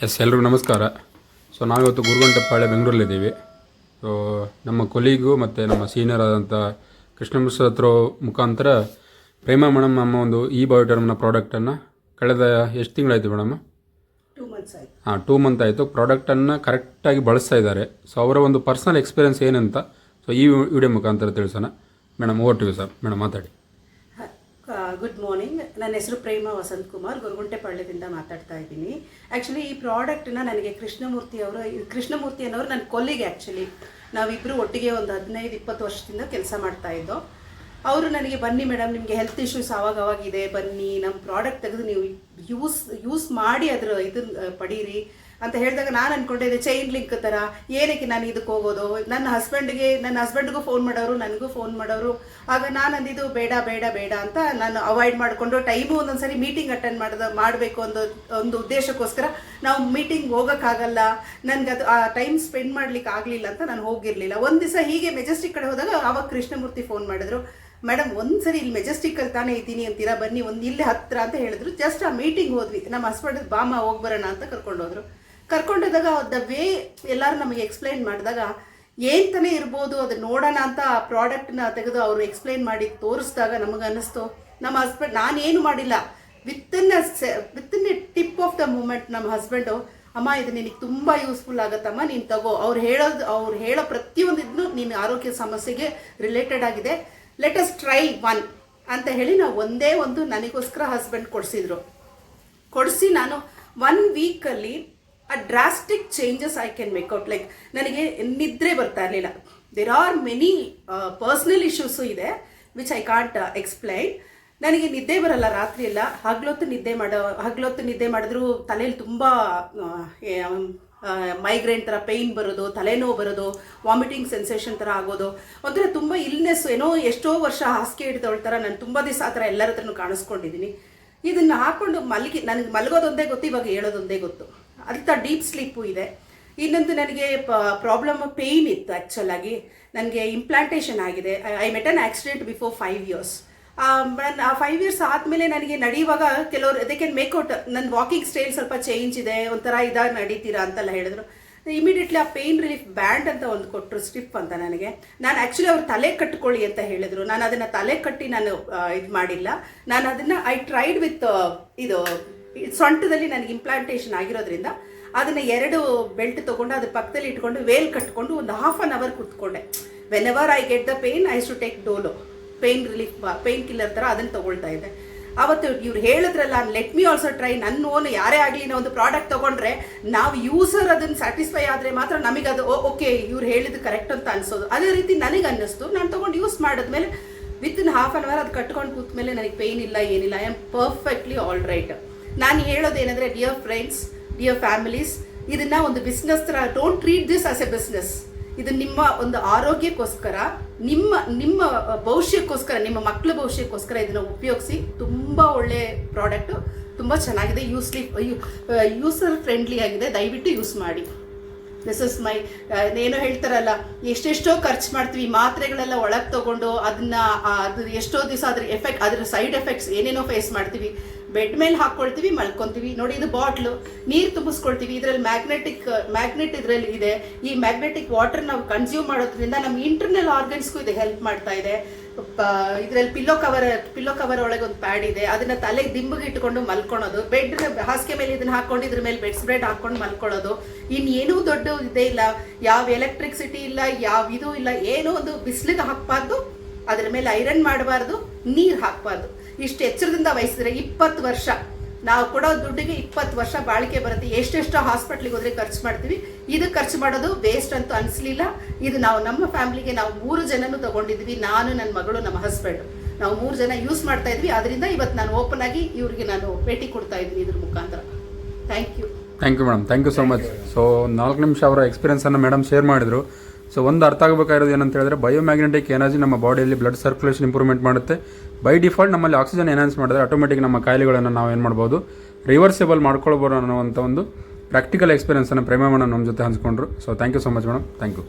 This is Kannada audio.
ಎಲ್ರಿಗೂ ನಮಸ್ಕಾರ. ಸೊ ನಾವಿವತ್ತು ಗುರುಗಂಟೆಪಾಳ್ಯ ಬೆಂಗಳೂರಲ್ಲಿದ್ದೀವಿ. ಸೊ ನಮ್ಮ ಕೊಲೀಗು ಮತ್ತು ನಮ್ಮ ಸೀನಿಯರ್ ಆದಂಥ ಕೃಷ್ಣ ಮಿಶ್ರ ಹತ್ರ ಮುಖಾಂತರ ಪ್ರೇಮಾ ಮೇಡಮ್ ನಮ್ಮ ಒಂದು ಬಯೋಟರ್ಮ್ನ ಪ್ರಾಡಕ್ಟನ್ನು ಕಳೆದ ಎಷ್ಟು ತಿಂಗಳಾಯಿತು ಮೇಡಮ್? 2 months ಆಯಿತು. 2 ಮಂತ್ ಆಯಿತು. ಪ್ರಾಡಕ್ಟನ್ನು ಕರೆಕ್ಟಾಗಿ ಬಳಸ್ತಾ ಇದ್ದಾರೆ. ಸೊ ಅವರ ಒಂದು ಪರ್ಸನಲ್ ಎಕ್ಸ್ಪೀರಿಯನ್ಸ್ ಏನಂತ ಸೊ ಈ ವಿಡಿಯೋ ಮುಖಾಂತರ ತಿಳಿಸೋಣ. Madam over to you sir. Madam ಮಾತಾಡಿ. Good morning. ನನ್ನ ಹೆಸರು ಪ್ರೇಮಾ ವಸಂತ್ ಕುಮಾರ್, ಗುರುಗುಂಟೆಪಾಳ್ಯದಿಂದ ಮಾತಾಡ್ತಾ ಇದ್ದೀನಿ. ಆ್ಯಕ್ಚುಲಿ ಈ ಪ್ರಾಡಕ್ಟ್ನ ನನಗೆ ಕೃಷ್ಣಮೂರ್ತಿ ಅನ್ನೋರು ನನ್ನ ಕೊಲ್ಲಿಗೆ. ಆ್ಯಕ್ಚುಲಿ ನಾವಿಬ್ಬರು ಒಟ್ಟಿಗೆ ಒಂದು 15-20 ವರ್ಷದಿಂದ ಕೆಲಸ ಮಾಡ್ತಾ ಇದ್ದೋ. ಅವರು ನನಗೆ ಬನ್ನಿ ಮೇಡಮ್, ನಿಮಗೆ ಹೆಲ್ತ್ ಇಶ್ಯೂಸ್ ಆವಾಗಿದೆ, ಬನ್ನಿ ನಮ್ಮ ಪ್ರಾಡಕ್ಟ್ ತೆಗೆದು ನೀವು ಯೂಸ್ ಮಾಡಿ ಅದರ ಇದನ್ನು ಪಡೀರಿ ಅಂತ ಹೇಳಿದಾಗ ನಾನು ಅಂದ್ಕೊಂಡಿದ್ದೆ ಚೈನ್ ಲಿಂಕ್ ಥರ ಏನಕ್ಕೆ ನಾನು ಇದಕ್ಕೆ ಹೋಗೋದು. ನನ್ನ ಹಸ್ಬೆಂಡ್ಗೂ ಫೋನ್ ಮಾಡೋರು, ನನಗೂ ಫೋನ್ ಮಾಡೋರು. ಆಗ ನಾನು ಅಂದಿದ್ದು ಬೇಡ ಅಂತ ನಾನು ಅವಾಯ್ಡ್ ಮಾಡಿಕೊಂಡು ಟೈಮು ಒಂದೊಂದ್ಸರಿ ಮೀಟಿಂಗ್ ಅಟೆಂಡ್ ಮಾಡಬೇಕು ಒಂದು ಉದ್ದೇಶಕ್ಕೋಸ್ಕರ ನಾವು ಮೀಟಿಂಗ್ ಹೋಗೋಕ್ಕಾಗಲ್ಲ, ನನಗೆ ಅದು ಆ ಟೈಮ್ ಸ್ಪೆಂಡ್ ಮಾಡ್ಲಿಕ್ಕೆ ಆಗಲಿಲ್ಲ ಅಂತ ನಾನು ಹೋಗಿರಲಿಲ್ಲ. ಒಂದು ದಿವಸ ಹೀಗೆ ಮೆಜೆಸ್ಟಿಕ್ ಕಡೆ ಹೋದಾಗ ಆವಾಗ ಕೃಷ್ಣಮೂರ್ತಿ ಫೋನ್ ಮಾಡಿದ್ರು. ಮೇಡಮ್ ಒಂದ್ಸರಿ ಇಲ್ಲಿ ಮೆಜೆಸ್ಟಿಕಲ್ಲಿ ತಾನೇ ಇದ್ದೀನಿ ಅಂತೀರಾ, ಬನ್ನಿ ಇಲ್ಲಿ ಹತ್ತಿರ ಅಂತ ಹೇಳಿದ್ರು. ಜಸ್ಟ್ ಆ ಮೀಟಿಂಗ್ ಹೋದ್ವಿ. ನಮ್ಮ ಹಸ್ಬೆಂಡ್ ಬಾಮ ಹೋಗ್ಬರೋಣ ಅಂತ ಕರ್ಕೊಂಡೋದಾಗ ದ ವೇ ಎಲ್ಲರೂ ನಮಗೆ ಎಕ್ಸ್ಪ್ಲೈನ್ ಮಾಡಿದಾಗ ಏನು ತಾನೇ ಇರ್ಬೋದು ಅದು ನೋಡೋಣ ಅಂತ ಆ ಪ್ರಾಡಕ್ಟ್ನ ತೆಗೆದು ಅವರು ಎಕ್ಸ್ಪ್ಲೈನ್ ಮಾಡಿ ತೋರಿಸಿದಾಗ ನಮಗೆ ಅನ್ನಿಸ್ತು ನಮ್ಮ ಹಸ್ಬೆಂಡ್, ನಾನೇನು ಮಾಡಿಲ್ಲ, within a tip of the moment ನಮ್ಮ ಹಸ್ಬೆಂಡು, ಅಮ್ಮ ಇದು ನಿನಗೆ ತುಂಬ ಯೂಸ್ಫುಲ್ ಆಗುತ್ತಮ್ಮ, ನೀನು ತಗೋ, ಅವ್ರು ಹೇಳೋ ಪ್ರತಿಯೊಂದಿದ್ನು ನಿನ್ನ ಆರೋಗ್ಯ ಸಮಸ್ಯೆಗೆ ರಿಲೇಟೆಡ್ ಆಗಿದೆ, ಲೆಟ್ ಅಸ್ ಟ್ರೈ ಒನ್ ಅಂತ ಹೇಳಿ ನಾವು ಒಂದೇ ಒಂದು ನನಗೋಸ್ಕರ ಹಸ್ಬೆಂಡ್ ಕೊಡಿಸಿ ನಾನು 1 ವೀಕಲ್ಲಿ ಆ drastic changes I can make out. Like ನನಗೆ ನಿದ್ರೆ ಬರ್ತಾ ಇರಲಿಲ್ಲ. There are many personal issues ಇದೆ ವಿಚ್ ಐ ಕಾಂಟ್ ಎಕ್ಸ್ಪ್ಲೈನ್. ನನಗೆ ನಿದ್ದೆ ಬರಲ್ಲ ರಾತ್ರಿ ಎಲ್ಲ. ಹಗಲೊತ್ತು ನಿದ್ದೆ ಮಾಡಿದ್ರು ತಲೆಯಲ್ಲಿ ತುಂಬ ಮೈಗ್ರೇನ್ ಥರ ಪೇಯ್ನ್ ಬರೋದು, ತಲೆನೋವು ಬರೋದು, ವಾಮಿಟಿಂಗ್ ಸೆನ್ಸೇಷನ್ ಥರ ಆಗೋದು, ಒಂಥರ ತುಂಬ ಇಲ್ನೆಸ್, ಎಷ್ಟೋ ವರ್ಷ ಹಾಸಿಗೆ ಹಿಡಿದವಳ ನಾನು ತುಂಬ ದಿವಸ ಆ ಥರ ಎಲ್ಲರ ಹತ್ರನೂ ಕಾಣಿಸ್ಕೊಂಡಿದ್ದೀನಿ. ಇದನ್ನು ಹಾಕ್ಕೊಂಡು ನನಗೆ ಮಲಗೋದೊಂದೇ ಗೊತ್ತು, ಇವಾಗ ಹೇಳೋದೊಂದೇ ಗೊತ್ತು. ಅಂತ ಡೀಪ್ ಸ್ಲೀಪು ಇದೆ. ಇನ್ನೊಂದು ನನಗೆ ಪ್ರಾಬ್ಲಮ್ ಪೇಯ್ನ್ ಇತ್ತು. ಆ್ಯಕ್ಚುಲಾಗಿ ನನಗೆ ಇಂಪ್ಲಾಂಟೇಷನ್ ಆಗಿದೆ. I met an accident before 5 years. ಆ 5 years ಆದಮೇಲೆ ನನಗೆ ನಡೆಯುವಾಗ ಕೆಲವರು ದೇ ಕ್ಯಾನ್ ಮೇಕ್ಔಟ್ ನನ್ನ ವಾಕಿಂಗ್ ಸ್ಟೈಲ್ ಸ್ವಲ್ಪ ಚೇಂಜ್ ಇದೆ, ಒಂಥರ ಇದಾಗಿ ನಡೀತೀರಾ ಅಂತೆಲ್ಲ ಹೇಳಿದ್ರು. ಇಮಿಡಿಯೇಟ್ಲಿ ಆ ಪೇಯ್ನ್ ರಿಲೀಫ್ ಬ್ಯಾಂಡ್ ಅಂತ ಒಂದು ಕೊಟ್ಟರು, ಸ್ಟಿಪ್ ಅಂತ. ನಾನು ಆ್ಯಕ್ಚುಲಿ ಅವ್ರು ತಲೆ ಕಟ್ಕೊಳ್ಳಿ ಅಂತ ಹೇಳಿದರು. ನಾನು ಅದನ್ನು ತಲೆ ಕಟ್ಟಿ ನಾನು ಇದು ಮಾಡಿಲ್ಲ. ನಾನು ಅದನ್ನು ಐ ಟ್ರೈಡ್ ವಿತ್ ಇದು ಸೊಂಟದಲ್ಲಿ ನನಗೆ ಇಂಪ್ಲಾಂಟೇಷನ್ ಆಗಿರೋದ್ರಿಂದ ಅದನ್ನು 2 ಬೆಲ್ಟ್ ತೊಗೊಂಡು ಅದ್ರ ಪಕ್ಕದಲ್ಲಿ ಇಟ್ಕೊಂಡು ವೇಲ್ ಕಟ್ಕೊಂಡು ಒಂದು 1/2 hour ಕೂತ್ಕೊಂಡೆ. Whenever I get the pain I to take Dolo, pain killer ಥರ ಅದನ್ನು ತೊಗೊಳ್ತಾ ಇದ್ದೆ. ಅವತ್ತು ಇವ್ರು ಹೇಳಿದ್ರಲ್ಲ, ಲೆಟ್ ಮಿ ಆಲ್ಸೋ ಟ್ರೈ, ನನ್ನ ಓನ್ ಯಾರೇ ಆಗಲಿ ನಾವು ಒಂದು ಪ್ರಾಡಕ್ಟ್ ತೊಗೊಂಡ್ರೆ ನಾವು ಯೂಸರ್ ಅದನ್ನು ಸ್ಯಾಟಿಸ್ಫೈ ಆದರೆ ಮಾತ್ರ ನಮಗೆ ಅದು ಓಕೆ ಇವ್ರು ಹೇಳಿದ್ದು ಕರೆಕ್ಟ್ ಅಂತ ಅನಿಸೋದು. ಅದೇ ರೀತಿ ನನಗೆ ಅನ್ನಿಸ್ತು. ನಾನು ತೊಗೊಂಡು ಯೂಸ್ ಮಾಡಿದ್ಮೇಲೆ ವಿತಿನ್ 1/2 hour ಅದು ಕಟ್ಕೊಂಡು ಕೂತ್ಮೇಲೆ ನನಗೆ ಪೇಯ್ನ್ ಇಲ್ಲ, ಏನಿಲ್ಲ. I am perfectly all right. ನಾನು ಹೇಳೋದೇನೆಂದರೆ, ಡಿಯರ್ ಫ್ರೆಂಡ್ಸ್, ಡಿಯರ್ ಫ್ಯಾಮಿಲೀಸ್, ಇದನ್ನು ಒಂದು ಬಿಸ್ನೆಸ್ ಥರ don't treat this as A business. ಇದು ನಿಮ್ಮ ಒಂದು ಆರೋಗ್ಯಕ್ಕೋಸ್ಕರ, ನಿಮ್ಮ ಭವಿಷ್ಯಕ್ಕೋಸ್ಕರ, ನಿಮ್ಮ ಮಕ್ಕಳ ಭವಿಷ್ಯಕ್ಕೋಸ್ಕರ ಇದನ್ನು ಉಪಯೋಗಿಸಿ. ತುಂಬ ಒಳ್ಳೆ ಪ್ರಾಡಕ್ಟು, ತುಂಬ ಚೆನ್ನಾಗಿದೆ, ಯೂಸರ್ ಫ್ರೆಂಡ್ಲಿ ಆಗಿದೆ. ದಯವಿಟ್ಟು ಯೂಸ್ ಮಾಡಿ. ದಿಸ್ ಇಸ್ ಮೈ ಏನೋ ಹೇಳ್ತಾರಲ್ಲ, ಎಷ್ಟೆಷ್ಟೋ ಖರ್ಚು ಮಾಡ್ತೀವಿ, ಮಾತ್ರೆಗಳೆಲ್ಲ ಒಳಗೆ ತೊಗೊಂಡು ಅದು ಎಷ್ಟೋ ದಿವಸ ಅದ್ರ ಸೈಡ್ ಎಫೆಕ್ಟ್ಸ್ ಏನೇನೋ ಫೇಸ್ ಮಾಡ್ತೀವಿ. ಬೆಡ್ ಮೇಲೆ ಹಾಕ್ಕೊಳ್ತೀವಿ, ಮಲ್ಕೊತೀವಿ. ನೋಡಿ, ಇದು ಬಾಟ್ಲು, ನೀರು ತುಂಬಿಸ್ಕೊಳ್ತೀವಿ. ಇದರಲ್ಲಿ ಮ್ಯಾಗ್ನೆಟ್ ಇದರಲ್ಲಿ ಇದೆ. ಈ ಮ್ಯಾಗ್ನೆಟಿಕ್ ವಾಟರ್ ನಾವು ಕನ್ಸ್ಯೂಮ್ ಮಾಡೋದ್ರಿಂದ ನಮ್ಮ ಇಂಟರ್ನಲ್ ಆರ್ಗನ್ಸ್ಗೂ ಇದು ಹೆಲ್ಪ್ ಮಾಡ್ತಾ ಇದೆ. ಇದರಲ್ಲಿ ಪಿಲ್ಲೋ ಕವರ್ ಒಳಗೆ ಒಂದು ಪ್ಯಾಡ್ ಇದೆ, ಅದನ್ನು ತಲೆಗೆ ದಿಂಬಿಗೆ ಇಟ್ಕೊಂಡು ಮಲ್ಕೊಳೋದು. ಹಾಸಿಗೆ ಮೇಲೆ ಇದನ್ನು ಹಾಕ್ಕೊಂಡು ಇದ್ರ ಮೇಲೆ ಬೆಡ್ ಸ್ಪ್ರೆಡ್ ಹಾಕ್ಕೊಂಡು ಮಲ್ಕೊಳ್ಳೋದು. ಇನ್ನೇನೂ ದೊಡ್ಡ ಇದೇ ಇಲ್ಲ, ಯಾವ ಎಲೆಕ್ಟ್ರಿಸಿಟಿ ಇಲ್ಲ, ಯಾವ ಇದು ಇಲ್ಲ. ಏನೋ ಒಂದು ಬಿಸಿಲಿಗೆ ಹಾಕಬಾರ್ದು, ಅದ್ರ ಮೇಲೆ ಐರನ್ ಮಾಡಬಾರ್ದು, ನೀರು ಹಾಕಬಾರ್ದು. ಇಷ್ಟು ಎಚ್ಚರದಿಂದ ವಹಿಸಿದ್ರೆ 20 ವರ್ಷ ನಾವು ಕೊಡೋ ದುಡ್ಡಿಗೆ 20 ವರ್ಷ ಬಾಳಿಕೆ ಬರುತ್ತೆ. ಎಷ್ಟೆಷ್ಟೋ ಹಾಸ್ಪಿಟ್ಲಿಗೆ ಹೋದ್ರೆ ಖರ್ಚು ಮಾಡ್ತೀವಿ. ಇದು ಖರ್ಚು ಮಾಡೋದು ವೇಸ್ಟ್ ಅಂತೂ ಅನಿಸ್ಲಿಲ್ಲ. ಇದು ನಮ್ಮ ಫ್ಯಾಮಿಲಿಗೆ ನಾವು 3 ಜನನೂ ತಗೊಂಡಿದ್ವಿ. ನಾನು, ನನ್ನ ಮಗಳು, ನಮ್ಮ ಹಸ್ಬೆಂಡ್, ನಾವು 3 ಜನ ಯೂಸ್ ಮಾಡ್ತಾ ಇದ್ವಿ. ಅದರಿಂದ ಇವತ್ತು ನಾನು ಓಪನ್ ಆಗಿ ಇವ್ರಿಗೆ ನಾನು ಭೇಟಿ ಕೊಡ್ತಾ ಇದ್ದೀನಿ ಇದ್ರ ಮುಖಾಂತರ. Thank you madam. Thank you so much. So 4 ನಿಮಿಷ ಅವರ ಎಕ್ಸ್ಪೀರಿಯನ್ಸನ್ನು ಮೇಡಮ್ ಶೇರ್ ಮಾಡಿದರು. ಸೊ ಒಂದು ಅರ್ಥ ಆಗಬೇಕಾಗಿರೋದು ಏನಂತ ಹೇಳಿದ್ರೆ, ಬಯೋಮ್ಯಾಗ್ನೆಟಿಕ್ ಎನರ್ಜಿ ನಮ್ಮ ಬಾಡಿಯಲ್ಲಿ ಬ್ಲಡ್ ಸರ್ಕ್ಯುಲೇಷನ್ ಇಂಪ್ರೂವ್ಮೆಂಟ್ ಮಾಡುತ್ತೆ. ಬೈ ಡಿಫಾಲ್ಟ್ ನಮ್ಮಲ್ಲಿ ಆಕ್ಸಿಜನ್ ಎನ್ಹಾನ್ಸ್ ಮಾಡಿದ್ರೆ ಆಟೋಮೆಟಿಕ್ ನಮ್ಮ ಕಾಯಿಲೆಗಳನ್ನು ನಾವು ಏನು ಮಾಡ್ಬೋದು, ರಿವರ್ಸಿಬಲ್ ಮಾಡ್ಕೊಳ್ಬೋದು ಅನ್ನೋವಂಥ ಒಂದು ಪ್ರಾಕ್ಟಿಕಲ್ ಎಕ್ಸ್ಪೀರಿಯನ್ಸನ್ನು ಪ್ರೇಮಾ ಮೇಡಮ್ ನಮ್ಮ ಜೊತೆ ಹಂಚ್ಕೊಂಡ್ರು. So thank you so much madam. Thank you.